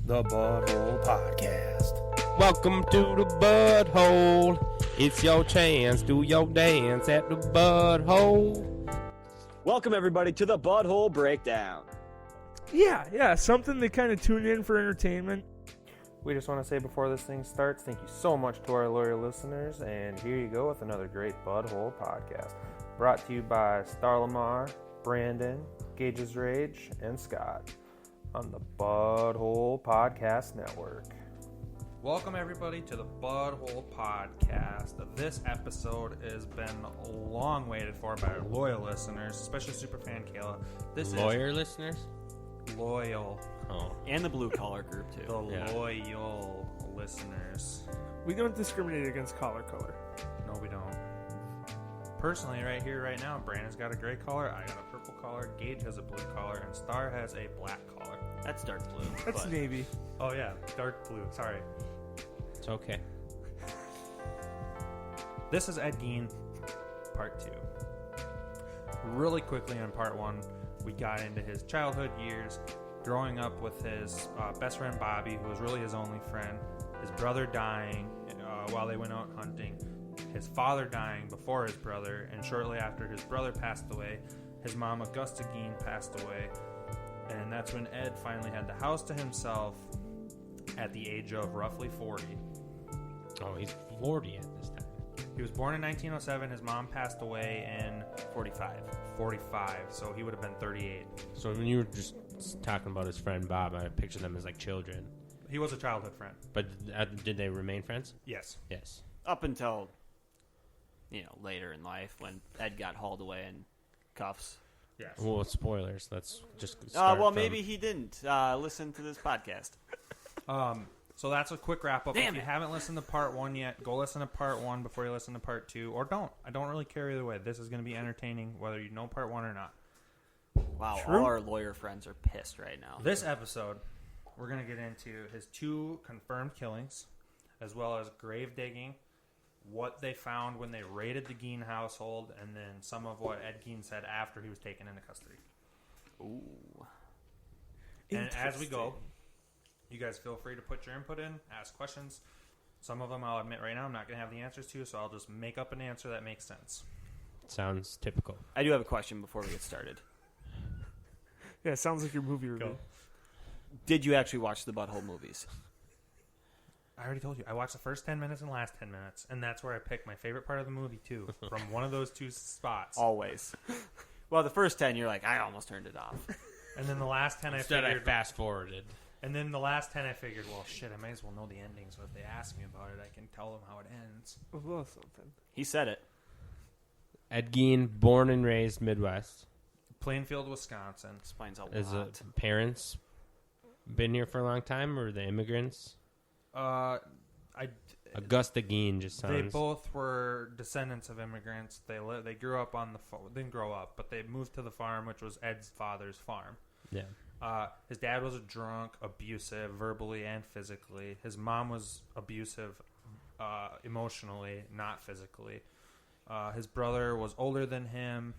The Butthole Podcast. Welcome to the Butthole. It's your chance. Do your dance at the Butthole. Welcome, everybody, to the Butthole Breakdown. Yeah, something to kind of tune in for entertainment. We just want to say before this thing starts, thank you so much to our loyal listeners. And here you go with another great Butthole Podcast. Brought to you by Star Lamar, Brandon, Gage's Rage, and Scott on the Butthole Podcast Network. Welcome, everybody, to the Butthole Podcast. This episode has been long waited for by our loyal listeners, especially superfan Kayla. This Lawyer listeners? Loyal. Oh. And the blue collar group, too. The loyal listeners. We don't discriminate against collar color. No, we don't. Personally, right here, right now, Brandon's got a gray collar, I got a purple collar, Gage has a blue collar, and Star has a black collar. That's dark blue. That's navy. Oh, yeah, dark blue. Sorry. It's okay. This is Ed Gein, Part 2. Really quickly on Part 1, we got into his childhood years, growing up with his best friend Bobby, who was really his only friend, his brother dying while they went out hunting, his father dying before his brother, and shortly after his brother passed away, his mom Augusta Gein passed away, and that's when Ed finally had the house to himself at the age of roughly 40. Oh, he's 40 at this time. He was born in 1907. His mom passed away in 45, so he would have been 38. So when you were just talking about his friend Bob, I pictured them as like children. He was a childhood friend. But did they remain friends? Yes. Yes. Up until, later in life when Ed got hauled away in cuffs. Yes. Well, spoilers. Let's just start Maybe he didn't listen to this podcast. So that's a quick wrap up. Damn If you haven't listened to Part 1 yet, go listen to Part 1 before you listen to Part 2. Or don't. I don't really care either way. This is going to be entertaining whether you know Part 1 or not. Wow, True. all our lawyer friends are pissed right now. This episode, we're going to get into his 2 confirmed killings, as well as grave digging, what they found when they raided the Gein household, and then some of what Ed Gein said after he was taken into custody. Ooh. And as we go, you guys feel free to put your input in, ask questions. Some of them I'll admit right now I'm not going to have the answers to, so I'll just make up an answer that makes sense. Sounds typical. I do have a question before we get started. Yeah, it sounds like your movie review. Go. Did you actually watch the Butthole movies? I already told you. I watched the first 10 minutes and last 10 minutes, and that's where I picked my favorite part of the movie, too, from one of those 2 spots. Always. Well, the first 10, you're like, I almost turned it off. And then the last 10 Instead, I figured... I fast-forwarded. And then the last 10 I figured, well, shit, I might as well know the ending, so if they ask me about it, I can tell them how it ends. Well, something. He said it. Ed Gein, born and raised Midwest. Plainfield, Wisconsin. Explains a lot. Is parents been here for a long time, or the immigrants? Augusta Gein just sounds... They both were descendants of immigrants. They grew up on the didn't grow up, but they moved to the farm, which was Ed's father's farm. Yeah. His dad was a drunk, abusive, verbally and physically. His mom was abusive, emotionally, not physically. His brother was older than him.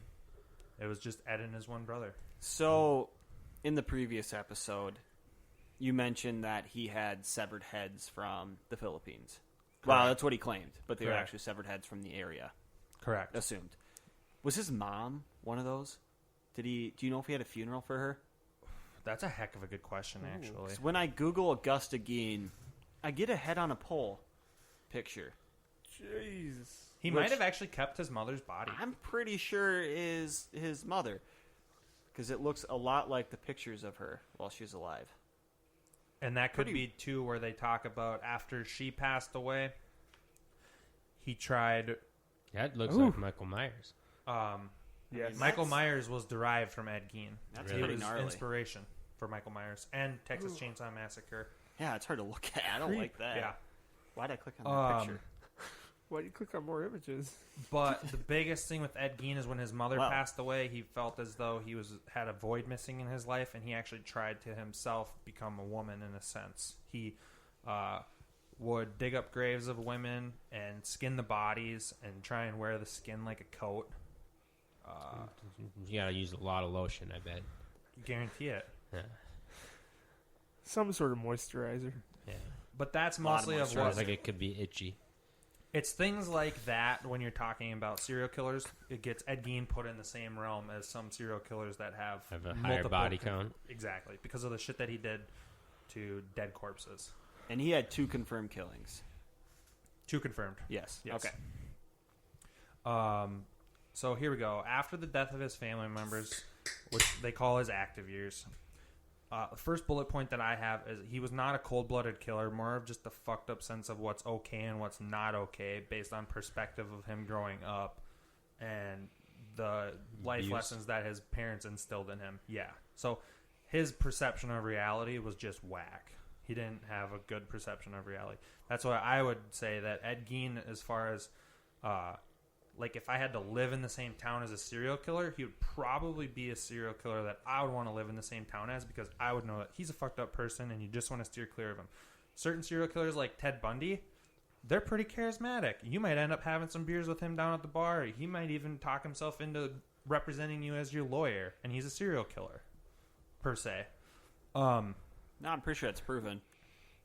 It was just Ed and his one brother. So, in the previous episode, you mentioned that he had severed heads from the Philippines. Correct. Wow, that's what he claimed, but they were Correct. actually severed heads from the area. Correct. Assumed. Was his mom one of those? Do you know if he had a funeral for her? That's a heck of a good question, actually. 'Cause when I Google Augusta Gein, I get a head on a pole picture. Jeez. He might have actually kept his mother's body. I'm pretty sure is his mother, because it looks a lot like the pictures of her while she's alive. And that could be, too, where they talk about after she passed away, he tried... That looks like Michael Myers. Yes. Michael Myers was derived from Ed Gein. That's He pretty was gnarly. inspiration for Michael Myers and Texas Chainsaw Massacre. Yeah, it's hard to look at. I don't Creep. like that. Yeah. Why'd I click on that picture? Why do you click on more images? But the biggest thing with Ed Gein is when his mother Wow. passed away, he felt as though he had a void missing in his life, and he actually tried to himself become a woman in a sense. He would dig up graves of women and skin the bodies and try and wear the skin like a coat. You gotta use a lot of lotion, I bet. Guarantee it. Yeah. Some sort of moisturizer. Yeah. But that's lot of mostly of moisturizer. what Sounds like it could be itchy. it's things like that. When you're talking about serial killers, it gets Ed Gein put in the same realm as some serial killers that have A higher multiple body count. Exactly, because of the shit that he did to dead corpses. And he had 2 confirmed killings. 2 confirmed. Yes. Yes. Okay. So here we go. After the death of his family members, which they call his active years, the first bullet point that I have is he was not a cold-blooded killer, more of just a fucked up sense of what's okay and what's not okay based on perspective of him growing up and the life Abuse. lessons that his parents instilled in him. Yeah. So his perception of reality was just whack. He didn't have a good perception of reality. That's why I would say that Ed Gein, as far as like if I had to live in the same town as a serial killer, he would probably be a serial killer that I would want to live in the same town as, because I would know that he's a fucked up person and you just want to steer clear of him. Certain serial killers like Ted Bundy, they're pretty charismatic. You might end up having some beers with him down at the bar. He might even talk himself into representing you as your lawyer, and he's a serial killer, per se. No, I'm pretty sure it's proven.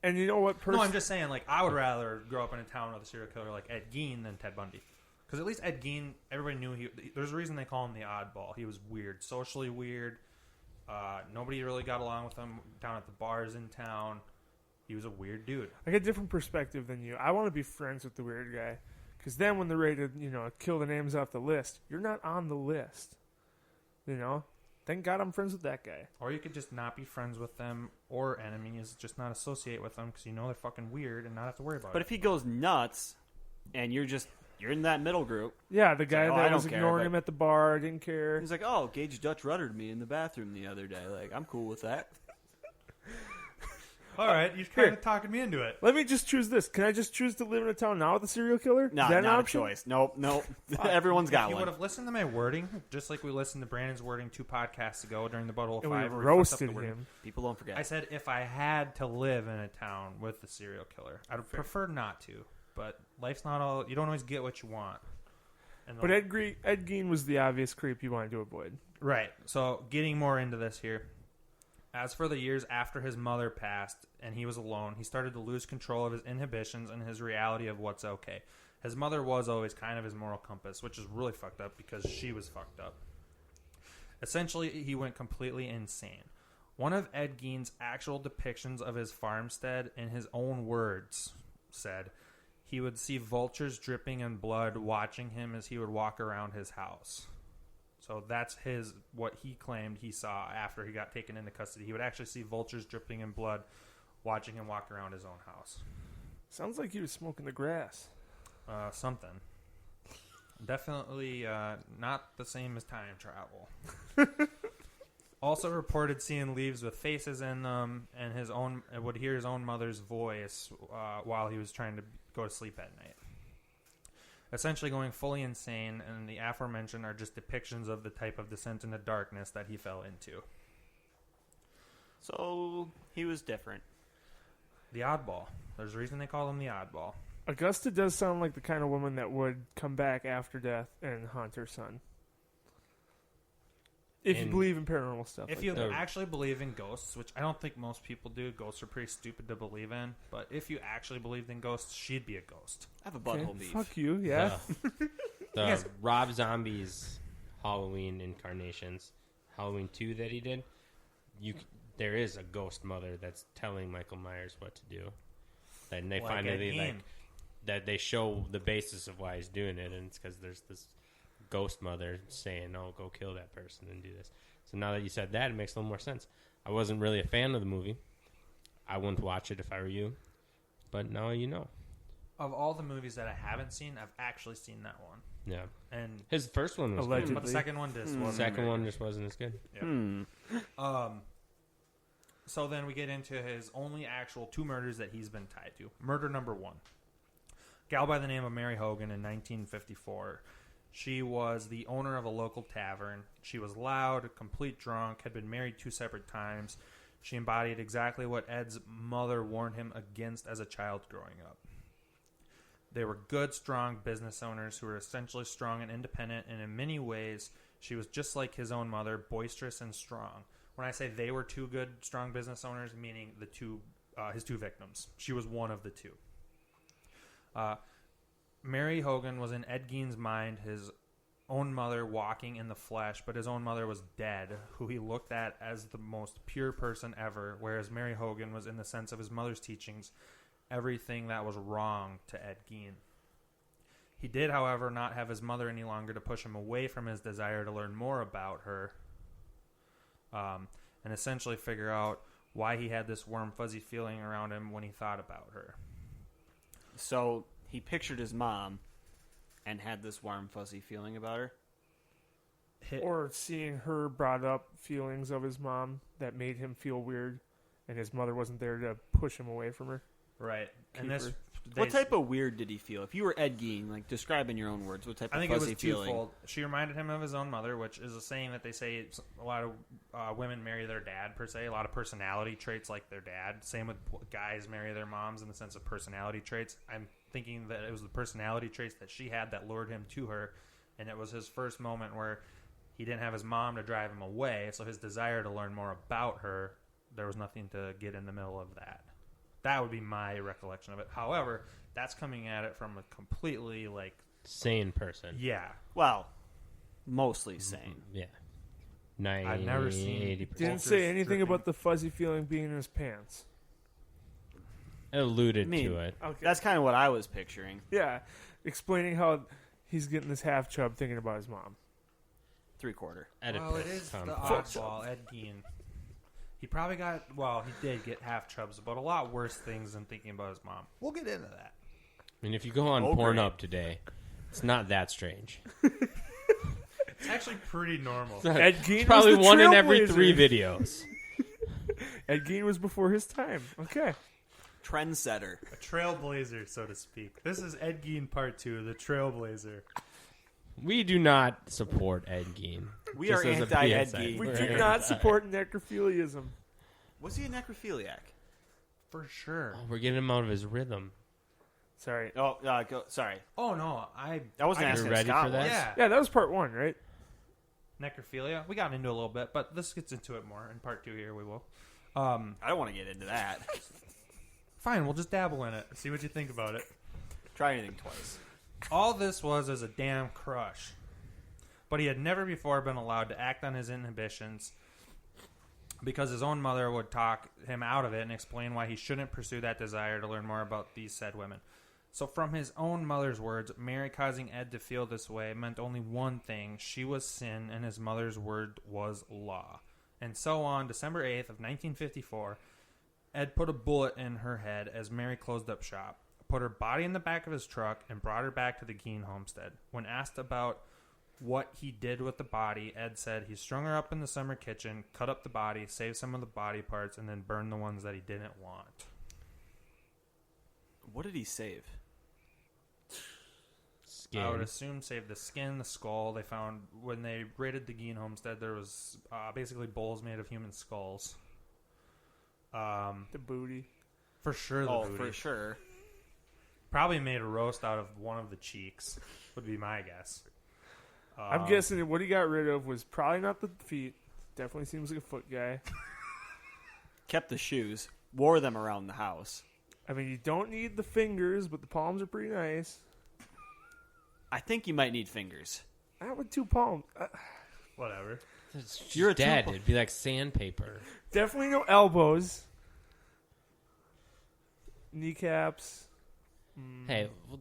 And you know what? No, I'm just saying, like, I would rather grow up in a town with a serial killer like Ed Gein than Ted Bundy. Because at least Ed Gein, everybody knew there's a reason they call him the oddball. He was weird, socially weird. Nobody really got along with him down at the bars in town. He was a weird dude. I get a different perspective than you. I want to be friends with the weird guy. Because then when they're ready to, kill the names off the list, you're not on the list. Thank God I'm friends with that guy. Or you could just not be friends with them or enemies, just not associate with them because they're fucking weird and not have to worry about But it. if he goes nuts and you're in that middle group, Yeah, the guy like, I that don't was care, ignoring but- him at the bar, didn't care. he's like, "Oh, Gage Dutch ruddered me in the bathroom the other day. Like, I'm cool with that." All right, you're kind of talking me into it. Let me just choose this. Can I just choose to live in a town now with a serial killer? No, Is that an not a option? choice. Nope. Everyone's If got you one. would have listened to my wording, just like we listened to Brandon's wording 2 podcasts ago during the Butthole And 5. we where he fucked up roasted the wording. him. People don't forget. I said if I had to live in a town with a serial killer, I'd prefer not to. But life's not all. You don't always get what you want. And But Ed Gein was the obvious creep you wanted to avoid. right. So getting more into this here. As for the years after his mother passed and he was alone, he started to lose control of his inhibitions and his reality of what's okay. His mother was always kind of his moral compass, which is really fucked up because she was fucked up. Essentially, he went completely insane. One of Ed Gein's actual depictions of his farmstead, in his own words, said he would see vultures dripping in blood watching him as he would walk around his house. So that's what he claimed he saw after he got taken into custody. He would actually see vultures dripping in blood watching him walk around his own house. Sounds like he was smoking the grass. Something. Definitely not the same as time travel. Also reported seeing leaves with faces in them and would hear his own mother's voice while he was trying to go to sleep at night. Essentially going fully insane, and the aforementioned are just depictions of the type of descent into darkness that he fell into. So he was different. The oddball. There's a reason they call him the oddball. Augusta does sound like the kind of woman that would come back after death and haunt her son. If you And believe in paranormal stuff. If like you that. actually believe in ghosts, which I don't think most people do, ghosts are pretty stupid to believe in, but if you actually believed in ghosts, she'd be a ghost. I have a Okay, butthole beef. fuck you, yeah. The Yes. Rob Zombie's Halloween incarnations, Halloween 2 that he did, there is a ghost mother that's telling Michael Myers what to do. And they Like finally Ed Gein. that they show the basis of why he's doing it, and it's because there's this ghost mother saying, "Oh, go kill that person and do this." So now that you said that, it makes a little more sense. I wasn't really a fan of the movie. I wouldn't watch it if I were you, but now you know. Of all the movies that I haven't seen, I've actually seen that one. Yeah, And his first one was Allegedly. good. but the second one just The wasn't. second very one good. just wasn't as good. So then we get into his only actual 2 murders that he's been tied to. Murder number 1. Gal by the name of Mary Hogan in 1954. She was the owner of a local tavern. She was loud, a complete drunk, had been married 2 separate times. She embodied exactly what Ed's mother warned him against as a child growing up. They were good, strong business owners who were essentially strong and independent, and in many ways, she was just like his own mother, boisterous and strong. When I say they were two good, strong business owners, meaning his two victims. She was one of the two. Mary Hogan was in Ed Gein's mind his own mother walking in the flesh, but his own mother was dead, who he looked at as the most pure person ever, whereas Mary Hogan was, in the sense of his mother's teachings, everything that was wrong to Ed Gein. He did, however, not have his mother any longer to push him away from his desire to learn more about her, and essentially figure out why he had this warm, fuzzy feeling around him when he thought about her. So he pictured his mom and had this warm, fuzzy feeling about her? Or seeing her brought up feelings of his mom that made him feel weird, and his mother wasn't there to push him away from her. Right. And Keep this... her. What type of weird did he feel? If you were Ed Gein, like, describe in your own words, what type of I think fuzzy it was feeling? twofold. She reminded him of his own mother, which is a saying that they say a lot of women marry their dad, per se. A lot of personality traits like their dad. Same with guys marry their moms in the sense of personality traits. I'm thinking that it was the personality traits that she had that lured him to her, and it was his first moment where he didn't have his mom to drive him away, so his desire to learn more about her, there was nothing to get in the middle of that. That would be my recollection of it. However, that's coming at it from a completely, like... Sane person. Yeah. Well, mostly sane. Yeah. 90, I've never seen... 80%. Didn't say anything about the fuzzy feeling being in his pants. It alluded I mean, to it. Okay. That's kind of what I was picturing. Yeah. Explaining how he's getting this half chub thinking about his mom. 3/4. Well, it is the oddball, Ed Gein. He probably got... Well, he did get half chubs, but a lot worse things than thinking about his mom. We'll get into that. I mean, if you go on Pornhub today, it's not that strange. It's actually pretty normal. Ed Gein It's probably was the one in every trailblazer. 3 videos. Ed Gein was before his time. Okay. Trendsetter. A trailblazer, so to speak. This is Ed Gein Part 2, the trailblazer. We do not support Ed Gein. We Just are as a anti-Ed PSA. Gein. We We're do not support necrophiliism. Was he a necrophiliac? For sure. Oh, we're getting him out of his rhythm. Sorry. Oh, sorry. Oh, no. I wasn't You're asking ready Scott for that? was. Yeah. Yeah, that was part 1, right? Necrophilia. We got into it a little bit, but this gets into it more. In Part 2 here, we will. I don't want to get into that. Fine, we'll just dabble in it. See what you think about it. Try anything twice. All this was a damn crush. But he had never before been allowed to act on his inhibitions because his own mother would talk him out of it and explain why he shouldn't pursue that desire to learn more about these said women. So from his own mother's words, Mary causing Ed to feel this way meant only one thing. She was sin, and his mother's word was law. And so on December 8th of 1954, Ed put a bullet in her head as Mary closed up shop, put her body in the back of his truck, and brought her back to the Gein homestead. When asked about what he did with the body, Ed said he strung her up in the summer kitchen, cut up the body, saved some of the body parts, and then burned the ones that he didn't want. What did he save? Skin. I would assume save the skin, the skull. They found, when they raided the Gein homestead, there was basically bowls made of human skulls. The booty. For sure the booty. For sure. Probably made a roast out of one of the cheeks, would be my guess. I'm guessing what he got rid of was probably not the feet. Definitely seems like a foot guy. Kept the shoes. Wore them around the house. I mean, you don't need the fingers, but the palms are pretty nice. I think you might need fingers. Not with 2 palms. Whatever. You're a dead. two- It'd be like sandpaper. Definitely no elbows. Kneecaps. Hey, well,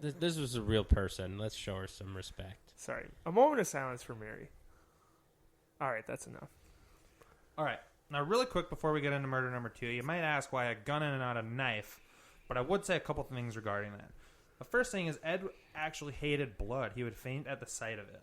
this was a real person. Let's show her some respect. Sorry. A moment of silence for Mary. All right, that's enough. All right. Now, really quick before we get into murder number 2, you might ask why a gun and not a knife, but I would say a couple things regarding that. The first thing is Ed actually hated blood. He would faint at the sight of it.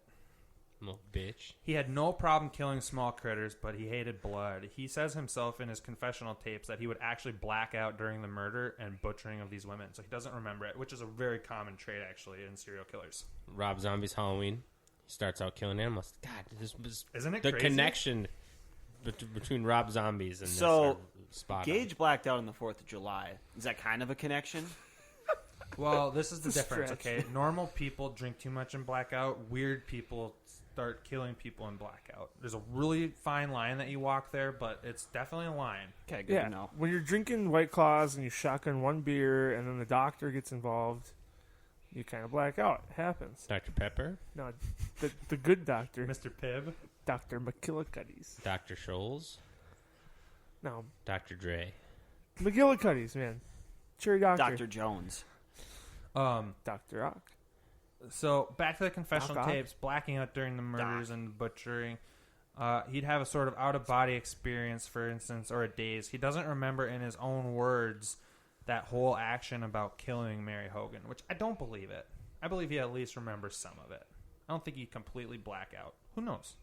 Little bitch. He had no problem killing small critters, but he hated blood. He says himself in his confessional tapes that he would actually black out during the murder and butchering of these women, so he doesn't remember it, which is a very common trait, actually, in serial killers. Rob Zombie's Halloween. He starts out killing animals. God, this was Isn't it the crazy? connection between Rob Zombies and So, this are spot on. Gage blacked out on the 4th of July. Is that kind of a connection? Well, this is the It's a difference, stretch. okay? Normal people drink too much and black out. Weird people start killing people in blackout. There's a really fine line that you walk there, but it's definitely a line. Okay, good Yeah, to know. when you're drinking White Claws and you shotgun one beer and then the doctor gets involved, you kind of black out. It happens. Dr. Pepper, No, the good doctor, Mr. Pibb. Dr. McGillicuddy's. Dr. Scholl's, No, Dr. Dre. McGillicuddy's, man. Cherry Doctor. Dr. Jones. Dr. Ock. So back to the confessional Doc Ock. tapes, blacking out during the murders and butchering. He'd have a sort of out-of-body experience, for instance, or a daze. He doesn't remember in his own words that whole action about killing Mary Hogan, which I don't believe it. I believe he at least remembers some of it. I don't think he'd completely black out. Who knows?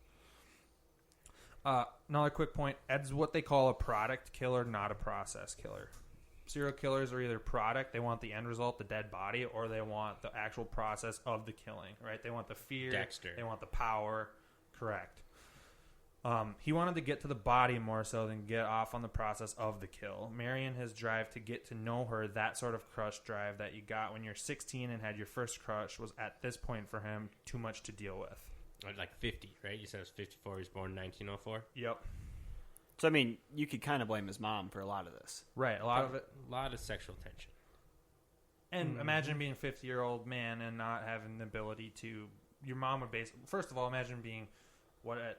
Another quick point. Ed's what they call a product killer, not a process killer. Serial killers are either product, they want the end result, the dead body, or they want the actual process of the killing, right? They want the fear, Dexter. they want the power. Correct. He wanted to get to the body more so than get off on the process of the kill. Mary and his drive to get to know her, that sort of crush drive that you got when you're 16 and had your first crush, was at this point for him too much to deal with. Like 50, right? You said it was 54. He was born in 1904. Yep. So, I mean, you could kind of blame his mom for a lot of this. Right, a lot of it. A lot of sexual tension. And imagine being a 50-year-old man and not having the ability to... Your mom would basically... First of all, imagine being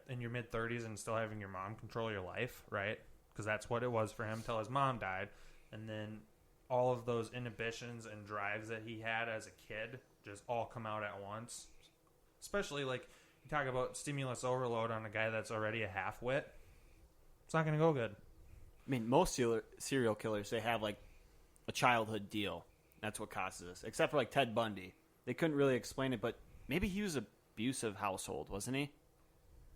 in your mid-30s and still having your mom control your life, right? Because that's what it was for him until his mom died. And then all of those inhibitions and drives that he had as a kid just all come out at once. Especially, like, you talk about stimulus overload on a guy that's already a half-wit. It's not going to go good. I mean, most serial killers, they have, like, a childhood deal. That's what causes this. Except for, like, Ted Bundy. They couldn't really explain it, but maybe he was an abusive household, wasn't he?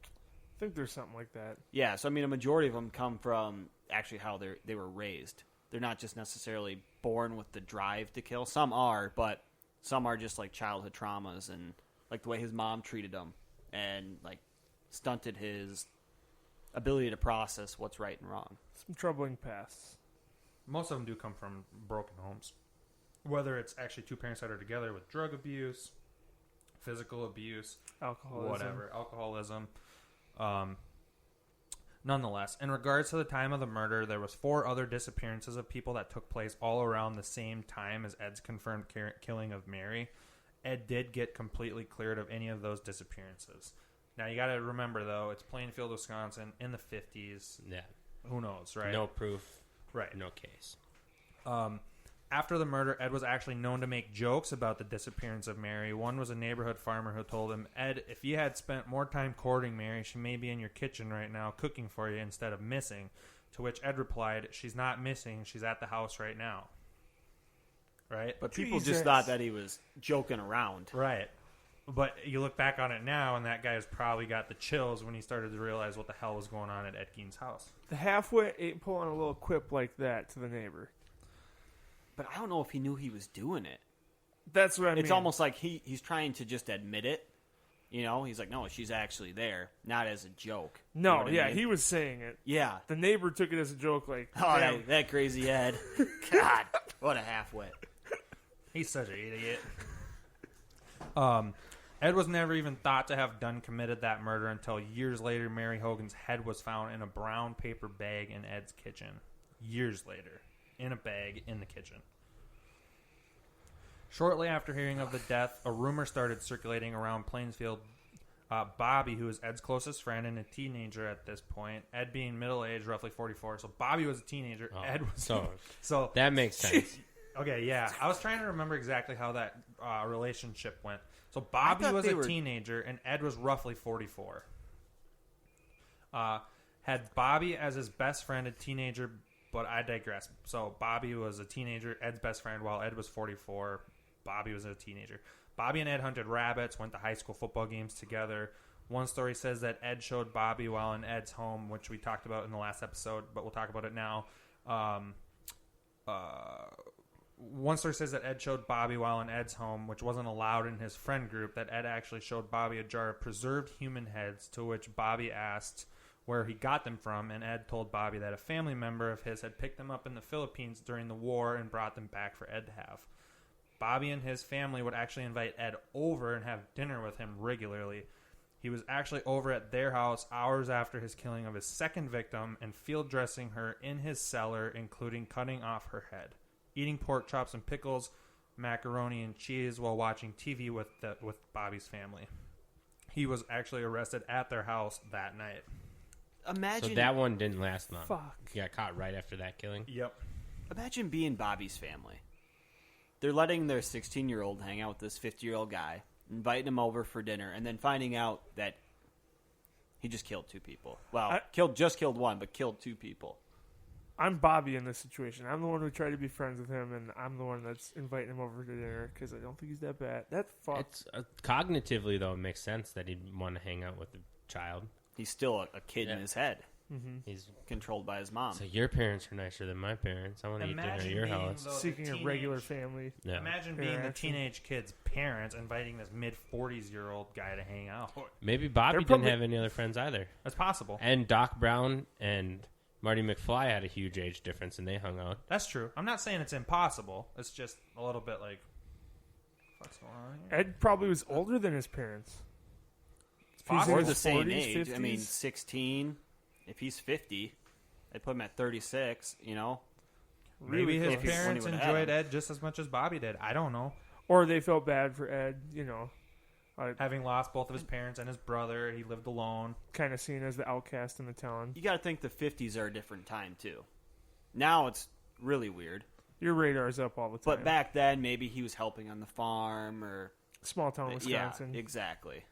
I think there's something like that. Yeah, so, I mean, a majority of them come from actually how they were raised. They're not just necessarily born with the drive to kill. Some are, but some are just, like, childhood traumas and, like, the way his mom treated him and, like, stunted his ability to process what's right and wrong. Some troubling pasts. Most of them do come from broken homes. Whether it's actually two parents that are together with drug abuse, physical abuse, alcoholism. Nonetheless, in regards to the time of the murder, there was 4 other disappearances of people that took place all around the same time as Ed's confirmed killing of Mary. Ed did get completely cleared of any of those disappearances. Now, you got to remember, though, it's Plainfield, Wisconsin, in the 50s. Yeah. Who knows, right? No proof. Right. No case. After the murder, Ed was actually known to make jokes about the disappearance of Mary. One was a neighborhood farmer who told him, "Ed, if you had spent more time courting Mary, she may be in your kitchen right now cooking for you instead of missing." To which Ed replied, "She's not missing. She's at the house right now." Right? But people Jesus. just thought that he was joking around. Right. But you look back on it now, and that guy's probably got the chills when he started to realize what the hell was going on at Ed Gein's house. The halfwit ain't pulling a little quip like that to the neighbor. But I don't know if he knew he was doing it. That's what I mean. It's almost like he's trying to just admit it. You know, he's like, no, she's actually there, not as a joke. No, You know what I mean? he was saying it. Yeah. The neighbor took it as a joke, like, Oh, damn. that crazy Ed. God, what a halfwit. He's such an idiot. Ed was never even thought to have committed that murder until years later Mary Hogan's head was found in a brown paper bag in Ed's kitchen. Years later. In a bag in the kitchen. Shortly after hearing of the death, a rumor started circulating around Plainfield. Bobby, who was Ed's closest friend and a teenager at this point, Ed being middle-aged, roughly 44, so Bobby was a teenager. Oh, Ed was so that makes sense. Okay, yeah. I was trying to remember exactly how that relationship went. So Bobby was a teenager, and Ed was roughly 44. Had Bobby as his best friend, a teenager, but I digress. So Bobby was a teenager, Ed's best friend, while Ed was 44. Bobby was a teenager. Bobby and Ed hunted rabbits, went to high school football games together. One story says that Ed showed Bobby while in Ed's home, which we talked about in the last episode, but we'll talk about it now. One story says that Ed showed Bobby while in Ed's home, which wasn't allowed in his friend group, that Ed actually showed Bobby a jar of preserved human heads, to which Bobby asked where he got them from, and Ed told Bobby that a family member of his had picked them up in the Philippines during the war and brought them back for Ed to have. Bobby and his family would actually invite Ed over and have dinner with him regularly. He was actually over at their house hours after his killing of his second victim and field dressing her in his cellar, including cutting off her head, eating pork chops and pickles, macaroni and cheese while watching TV with Bobby's family. He was actually arrested at their house that night. Imagine So that one didn't last long. Fuck. He got caught right after that killing. Yep. Imagine being Bobby's family. They're letting their 16-year-old hang out with this 50-year-old guy, inviting him over for dinner, and then finding out that he just killed 2 people. Well, just killed one, but killed 2 people. I'm Bobby in this situation. I'm the one who tried to be friends with him, and I'm the one that's inviting him over to dinner because I don't think he's that bad. That fuck. It's cognitively though, it makes sense that he'd want to hang out with a child. He's still a kid in his head, He's controlled by his mom. so your parents are nicer than my parents. I want to eat dinner at your house. Seeking a regular family. Yeah. Imagine being the interaction. teenage kid's parents inviting this mid-40s-year-old guy to hang out. Maybe Bobby They're probably- didn't have any other friends either. That's possible. And Doc Brown and Marty McFly had a huge age difference, and they hung out. That's true. I'm not saying it's impossible. It's just a little bit like, what's going on here? Ed probably was older than his parents. It's He's possible. Or in the his same 40s, age. I mean, 50s? 16. If he's 50, I'd put him at 36, you know? Maybe his close. parents When he would've enjoyed had him. Ed just as much as Bobby did. I don't know. Or they felt bad for Ed, Having lost both of his parents and his brother, he lived alone. kind of seen as the outcast in the town. You got to think the 50s are a different time, too. Now it's really weird. Your radar's up all the time. But back then, maybe he was helping on the farm or... Small town Wisconsin. Yeah, exactly.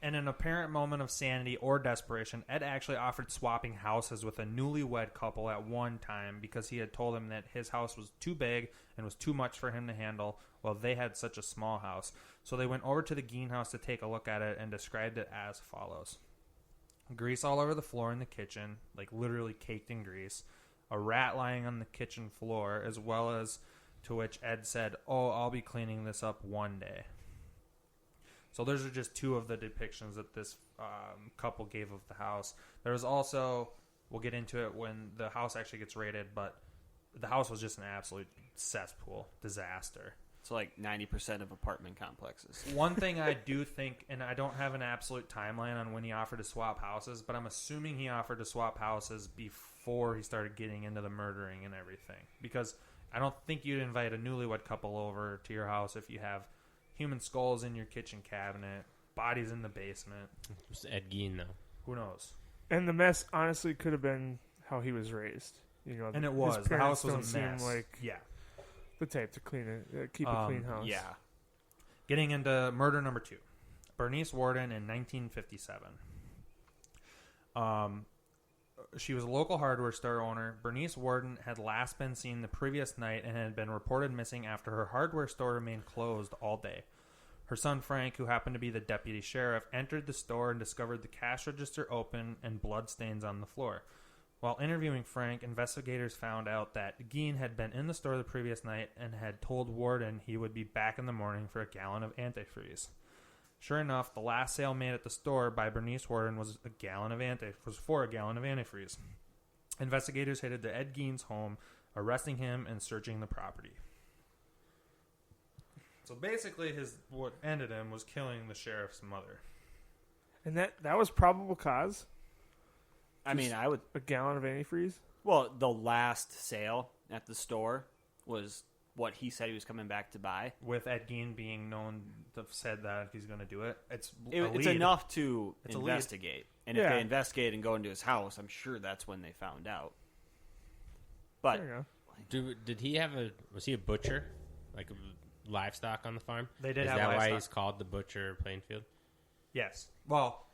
In an apparent moment of sanity or desperation, Ed actually offered swapping houses with a newlywed couple at one time because he had told him that his house was too big and was too much for him to handle while they had such a small house. So they went over to the Gein house to take a look at it and described it as follows. Grease all over the floor in the kitchen, like literally caked in grease. A rat lying on the kitchen floor, as well as to which Ed said, "Oh, I'll be cleaning this up one day." So those are just 2 of the depictions that this couple gave of the house. There was also, we'll get into it when the house actually gets raided, but the house was just an absolute cesspool, disaster. It's like 90% of apartment complexes. One thing I do think, and I don't have an absolute timeline on when he offered to swap houses, but I'm assuming he offered to swap houses before he started getting into the murdering and everything. Because I don't think you'd invite a newlywed couple over to your house if you have human skulls in your kitchen cabinet, bodies in the basement. It was Ed Gein, though. Who knows? And the mess honestly could have been how he was raised. And it his was. The parents house was a don't mess. seem like Yeah. the type to clean it, keep a clean house. Yeah. Getting into murder number 2. Bernice Worden in 1957. She was a local hardware store owner. Bernice Worden had last been seen the previous night and had been reported missing after her hardware store remained closed all day. Her son Frank, who happened to be the deputy sheriff, entered the store and discovered the cash register open and bloodstains on the floor. While interviewing Frank, investigators found out that Gein had been in the store the previous night and had told Worden he would be back in the morning for a gallon of antifreeze. Sure enough, the last sale made at the store by Bernice Worden was for a gallon of antifreeze. Investigators headed to Ed Gein's home, arresting him and searching the property. So basically, what ended him was killing the sheriff's mother. And that was probable cause? I mean, I would... A gallon of antifreeze? Well, the last sale at the store was what he said he was coming back to buy. With Ed Gein being known to have said that he's going to do it, it's It's enough to It's a lead. investigate. And Yeah. if they investigate and go into his house, I'm sure that's when they found out. But Fair enough. Did he have was he a butcher? Like livestock on the farm? They did Is have that livestock. why he's called the Butcher of Plainfield? Yes. Well,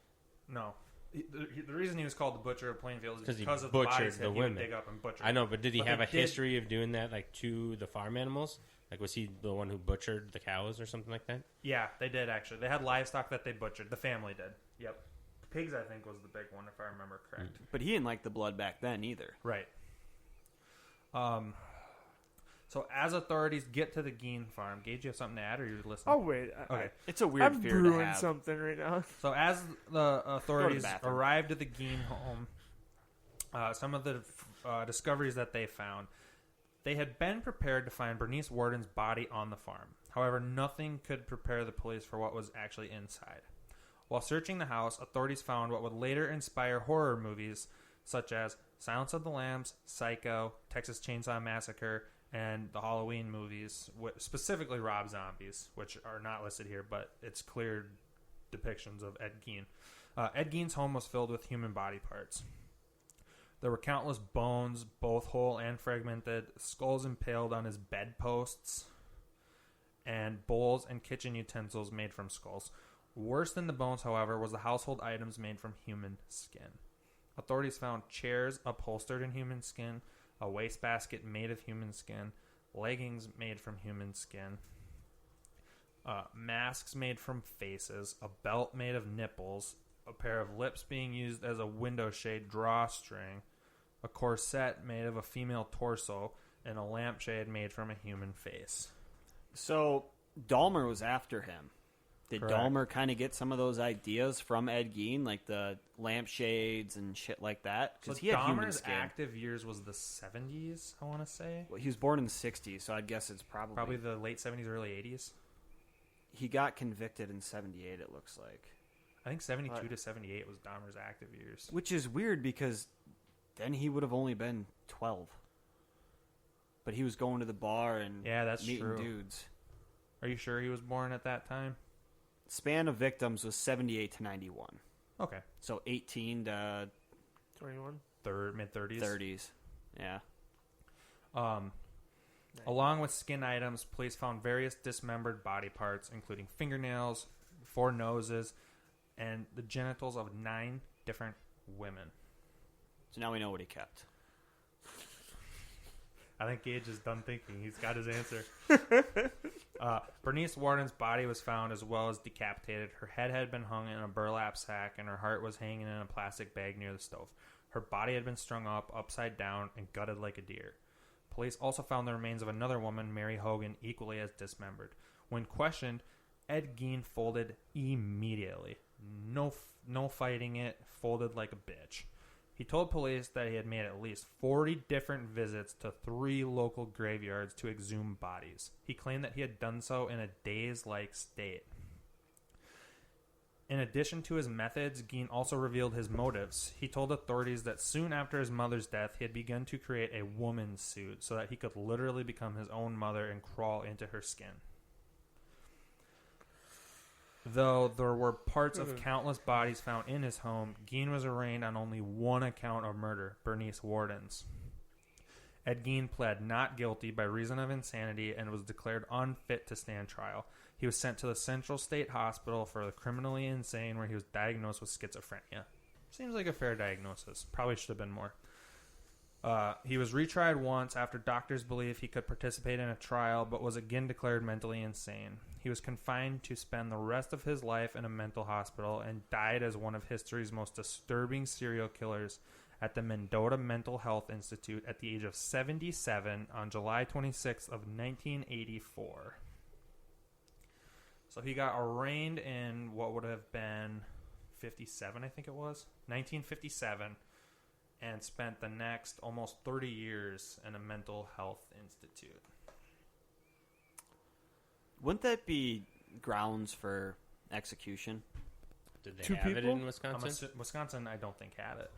no. The reason he was called the Butcher of Plainfield is 'Cause he because of the butchered bodies the that he would women. dig up and butcher. I know, but did he But have they a did- history of doing that, like to the farm animals? Like, was he the one who butchered the cows or something like that? Yeah, they did actually. They had livestock that they butchered. The family did. Yep. Pigs, I think, was the big one, if I remember correct. but he didn't like the blood back then either. Right. So as authorities get to the Gein farm, Gage, you have something to add, or you're listening? Oh, wait. Okay. It's a weird I'm fear to brewing have. something right now. So as the authorities bathroom. arrived at the Gein home, some of the discoveries that they found, they had been prepared to find Bernice Worden's body on the farm. However, nothing could prepare the police for what was actually inside. While searching the house, authorities found what would later inspire horror movies such as Silence of the Lambs, Psycho, Texas Chainsaw Massacre, and the Halloween movies, specifically Rob Zombies, which are not listed here, but it's clear depictions of Ed Gein. Ed Gein's home was filled with human body parts. There were countless bones, both whole and fragmented, skulls impaled on his bedposts, and bowls and kitchen utensils made from skulls. Worse than the bones, however, was the household items made from human skin. Authorities found chairs upholstered in human skin, a wastebasket made of human skin, leggings made from human skin, masks made from faces, a belt made of nipples, a pair of lips being used as a window shade drawstring, a corset made of a female torso, and a lampshade made from a human face. So Dahmer was after him. Did Correct. Dahmer kind of get some of those ideas from Ed Gein, like the lampshades and shit like that? So Because he had human Dahmer's skin. active years was the 70s, I want to say. Well, he was born in the 60s, so I'd guess it's Probably the late 70s, early 80s. He got convicted in 78, it looks like. I think 72 What? to 78 was Dahmer's active years. Which is weird because then he would have only been 12. But he was going to the bar and Yeah, that's meeting true. dudes. Are you sure he was born at that time? Span of victims was 78 to 91. Okay. So 18 to 21. Mid-30s. 30s. Yeah. Along with skin items, police found various dismembered body parts, including fingernails, 4 noses, and the genitals of 9 different women. So now we know what he kept. I think Gage is done thinking. He's got his answer. Bernice Warden's body was found as well as decapitated. Her head had been hung in a burlap sack, and her heart was hanging in a plastic bag near the stove. Her body had been strung up, upside down, and gutted like a deer. Police also found the remains of another woman, Mary Hogan, equally as dismembered. When questioned, Ed Gein folded immediately. No fighting it, folded like a bitch. He told police that he had made at least 40 different visits to 3 local graveyards to exhume bodies. He claimed that he had done so in a daze-like state. In addition to his methods, Gein also revealed his motives. He told authorities that soon after his mother's death, he had begun to create a woman's suit so that he could literally become his own mother and crawl into her skin. Though there were parts of countless bodies found in his home, Gein was arraigned on only one account of murder, Bernice Warden's. Ed Gein pled not guilty by reason of insanity and was declared unfit to stand trial. He was sent to the Central State Hospital for the criminally insane, where he was diagnosed with schizophrenia. Seems like a fair diagnosis. Probably should have been more. He was retried once after doctors believed he could participate in a trial, but was again declared mentally insane. He was confined to spend the rest of his life in a mental hospital and died as one of history's most disturbing serial killers at the Mendota Mental Health Institute at the age of 77 on July 26th of 1984. So he got arraigned in what would have been 57, I think it was, 1957, and spent the next almost 30 years in a mental health institute. Wouldn't that be grounds for execution? Did they 2 have it people? in Wisconsin? Wisconsin, I don't think had it.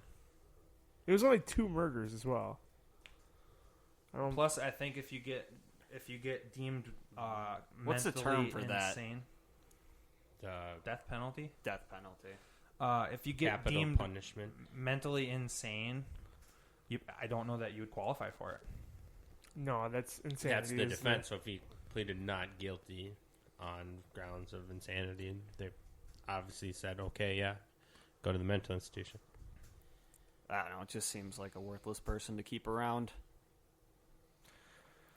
It was only 2 murders as well. Plus, I think if you get deemed What's the term for that? insane, death penalty. Death penalty. If you get Capital deemed punishment. mentally insane, I don't know that you would qualify for it. No, that's insanity. That's the isn't defense. So if he pleaded not guilty on grounds of insanity, they obviously said, okay, yeah, go to the mental institution. I don't know. It just seems like a worthless person to keep around.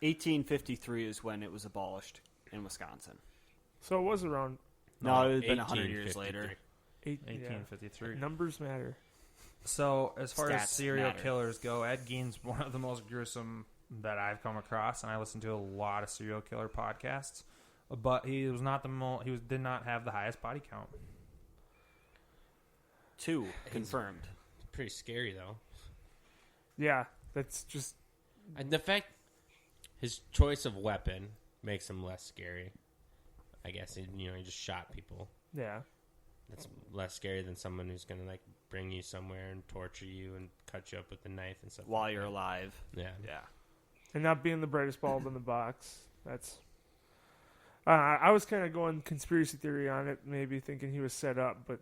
1853 is when it was abolished in Wisconsin. So it was around No, it would have been 100 years 1853. later. 1853. Numbers matter. So, as far as Stats serial matter. killers go, Ed Gein's one of the most gruesome that I've come across, and I listen to a lot of serial killer podcasts. But he was not did not have the highest body count. 2 confirmed. Pretty scary, though. Yeah, that's just And the fact his choice of weapon makes him less scary. I guess he just shot people. Yeah. That's less scary than someone who's gonna like bring you somewhere and torture you and cut you up with a knife and stuff. While like you're that. alive. Yeah. Yeah. And not being the brightest bulb in the box. That's. I was kind of going conspiracy theory on it, maybe thinking he was set up, but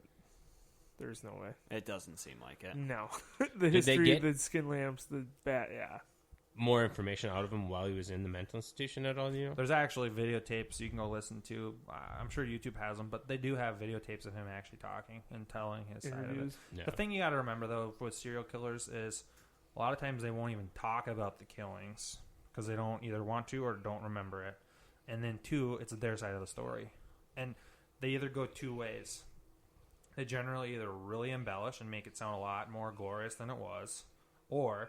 there's no way. It doesn't seem like it. No. The Did they history get- of the skin lamps, the bat, yeah. More information out of him while he was in the mental institution at all, There's actually videotapes you can go listen to. I'm sure YouTube has them, but they do have videotapes of him actually talking and telling his side of it. Interviews. Yeah. The thing you got to remember, though, with serial killers is a lot of times they won't even talk about the killings because they don't either want to or don't remember it. And then, two, it's their side of the story. And they either go two ways. They generally either really embellish and make it sound a lot more glorious than it was, or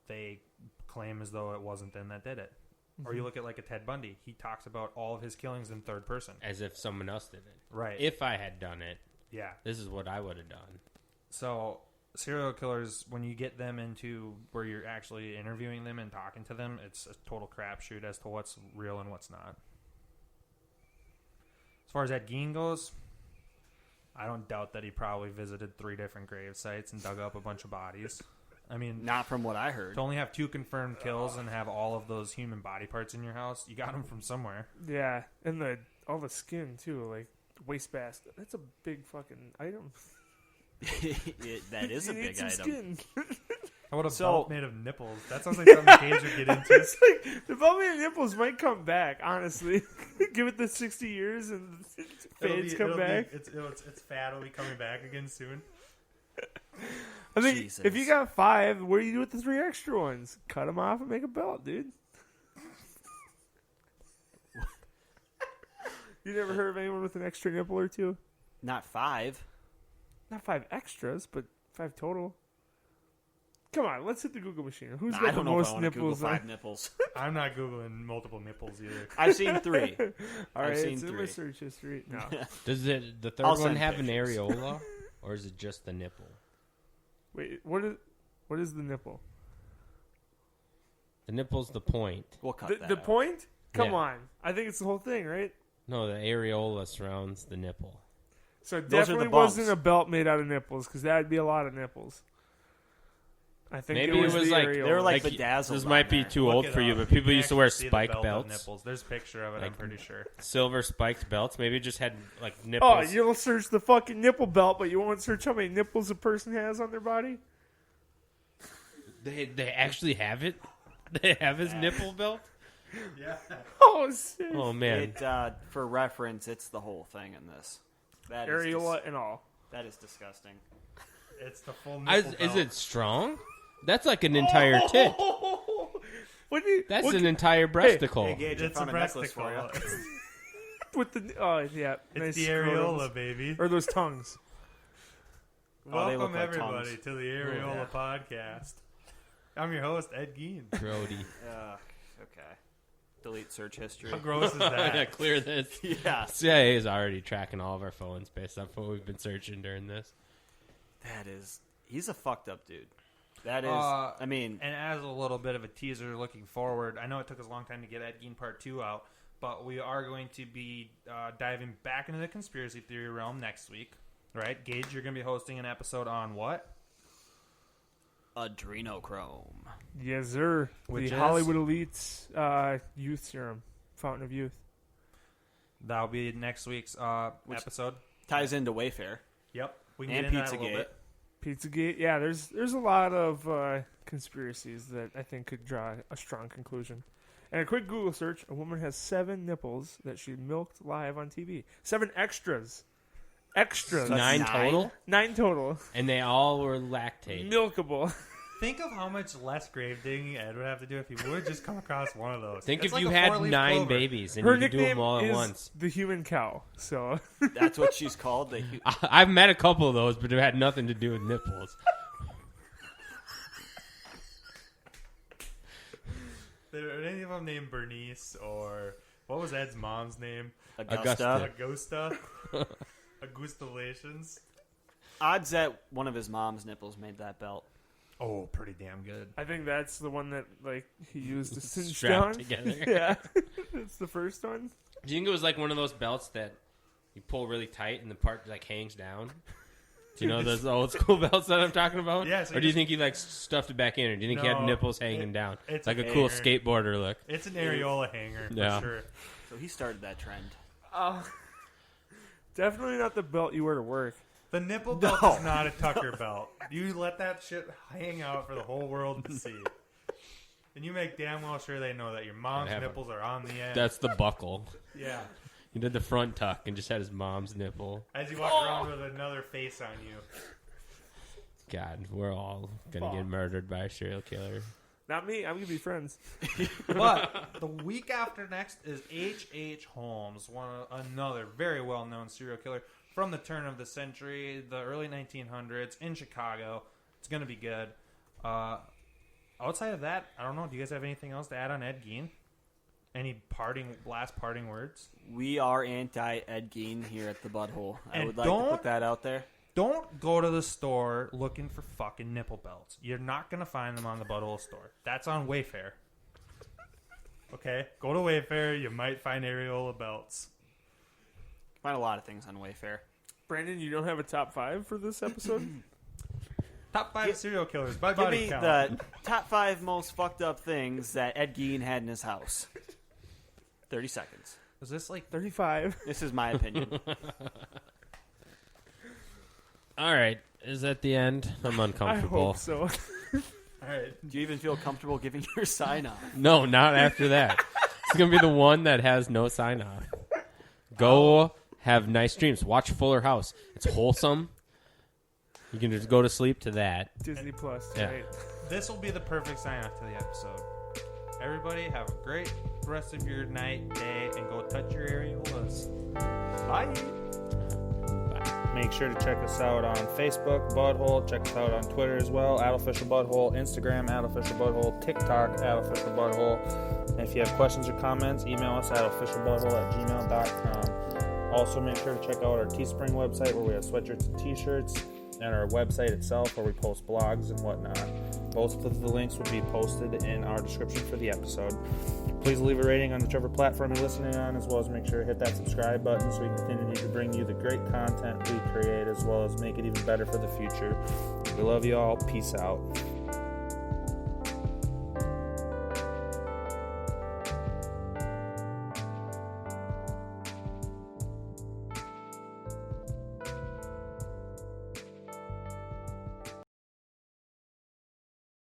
they claim as though it wasn't them that did it. Mm-hmm. Or you look at like a Ted Bundy. He talks about all of his killings in third person. As if someone else did it. Right. If I had done it, Yeah. this is what I would have done. So serial killers, when you get them into where you're actually interviewing them and talking to them, it's a total crapshoot as to what's real and what's not. As far as Ed Gein goes, I don't doubt that he probably visited 3 different grave sites and dug up a bunch of bodies. I mean, Not from what I heard. to only have 2 confirmed kills and have all of those human body parts in your house, you got them from somewhere. Yeah. And all the skin, too, like wastebasket. That's a big fucking item. That is a You need big some item. Skin. How about a So- belt made of nipples? That sounds like something Cage would get into. It's like, the velvet nipples might come back, honestly. Give it the 60 years and fades come back. It's fat. It'll be coming back again soon. I think Jesus. if you got 5, what do you do with the 3 extra ones? Cut them off and make a belt, dude. You never heard of anyone with an extra nipple or 2? Not 5. Not 5 extras, but 5 total. Come on, let's hit the Google machine. Who's I got the don't know if I most want to Google nipples? 5 nipples. I'm not Googling multiple nipples either. I've seen 3. All I've right, seen it's in my 3. search history. No. Does the third I'll one send have an pictures. areola? Or is it just the nipple? Wait, what is the nipple? The nipple's the point. We'll cut that The out. point? Come Yeah. on. I think it's the whole thing, right? No, the areola surrounds the nipple. So it Those are the definitely bumps. wasn't a belt made out of nipples, because that would be a lot of nipples. I think Maybe it was, it was the like- areola. They were like Like, bedazzled. This on might be there. too Look old it for you, up. but people can used to wear actually see the spike belt of belts. Nipples. There's a picture of it. I'm Like- pretty sure. Silver spiked belts. Maybe it just had like Oh, nipples. you'll search the fucking nipple belt, but you won't search how many nipples a person has on their body? They actually have it? They have his nipple belt? Yeah. Oh, shit. Oh, man. It, for reference, it's the whole thing in this. That is Areola and all. that is disgusting. It's the full nipple Is belt. it strong? That's like an entire tit. What do you, That's what, an entire breasticle. Hey, Gage, I It's a found a necklace for you. breasticle. with the yeah, It's nice the scrotums. areola, baby. Or those tongues. Oh, they look Welcome like everybody tongues. to the Areola yeah. podcast. I'm your host, Ed Gein. Grody. Okay. Delete search history. How gross is Yeah, that? clear this. Yeah. CIA is already tracking all of our phones based off what we've been searching during this. That is. He's a fucked up dude. That is. Uh, I mean, And as a little bit of a teaser looking forward, I know it took us a long time to get Ed Gein Part 2 out, but we are going to be diving back into the conspiracy theory realm next week. Right? Gage, you're going to be hosting an episode on what? adrenochrome. Yes, sir. Which the is? Hollywood Elites Youth Serum. Fountain of Youth. That'll be next week's episode. Ties into Wayfair Yep. We can and get into that a little Pizzagate. bit. Pizzagate. Yeah, there's a lot of conspiracies that I think could draw a strong conclusion. And a quick Google search, a woman has 7 nipples that she milked live on TV. 7 extras. Extras. That's 9 9? total? 9 total. And they all were lactate. Milkable. Think of how much less grave digging Ed would have to do if he would just come across one of those. Think It's if like you a had 4-leaf 9 clover. babies and Her you could do nickname them all at is once. the human cow. So That's what she's called. I've met a couple of those, but it had nothing to do with nipples. Are any of them named Bernice or what was Ed's mom's name? Augusta. Augusta. Augustalations. Odds that one of his mom's nipples made that belt. Oh, pretty damn good. I think that's the one that like he used to cinch Strapped down. together. Yeah, that's the first one. Do you think it was like one of those belts that you pull really tight and the part like hangs down? Do you know those old school belts that I'm talking about? Yeah, so or do you think he like stuffed it back in, or do you think he had No, nipples hanging down? it's like a a cool hanger. skateboarder look. It's an areola hanger for Yeah. sure. So he started that trend. Definitely not the belt you wear to work. The nipple belt is not a Tucker belt. You let that shit hang out for the whole world to see. And you make damn well sure they know that your mom's That happened. nipples are on the end. That's the buckle. Yeah. He did the front tuck and just had his mom's nipple. As you walk around with another face on you. God, we're all gonna get murdered by a serial killer. Not me. I'm gonna be friends. But the week after next is H.H. Holmes, another very well-known serial killer from the turn of the century, the early 1900s in Chicago. It's going to be good. Outside of that, I don't know. Do you guys have anything else to add on Ed Gein? Any last parting words? We are anti-Ed Gein here at the Butthole. I And would like to put that out there. Don't go to the store looking for fucking nipple belts. You're not going to find them on the Butthole store. That's on Wayfair. Okay? Go to Wayfair. You might find areola belts. Find a lot of things on Wayfair. Brandon, you don't have a top 5 for this episode? Top 5 serial killers by Give body me count. the top 5 most fucked up things that Ed Gein had in his house. 30 seconds. Was this like 35. This is my opinion. All right, is that the end? I'm I uncomfortable. hope so. All right. Do you even feel comfortable giving your sign off? No, not after that. It's gonna be the one that has no sign off. Go have nice dreams. Watch Fuller House. It's wholesome. You can just go to sleep to that. Disney Plus. Yeah. Right. This will be the perfect sign off to the episode. Everybody have a great rest of your night, day, and go touch your areolas. Bye. Make sure to check us out on Facebook, Butthole. Check us out on Twitter as well, @OfficialButthole, Instagram, @OfficialButthole, TikTok, @OfficialButthole. And if you have questions or comments, email us at officialbutthole@gmail.com. Also, make sure to check out our Teespring website where we have sweatshirts and t-shirts, and our website itself where we post blogs and whatnot. Both of the links will be posted in our description for the episode. Please leave a rating on whichever platform you're listening on, as well as make sure to hit that subscribe button so we can continue to bring you the great content we create, as well as make it even better for the future. We love you all. Peace out.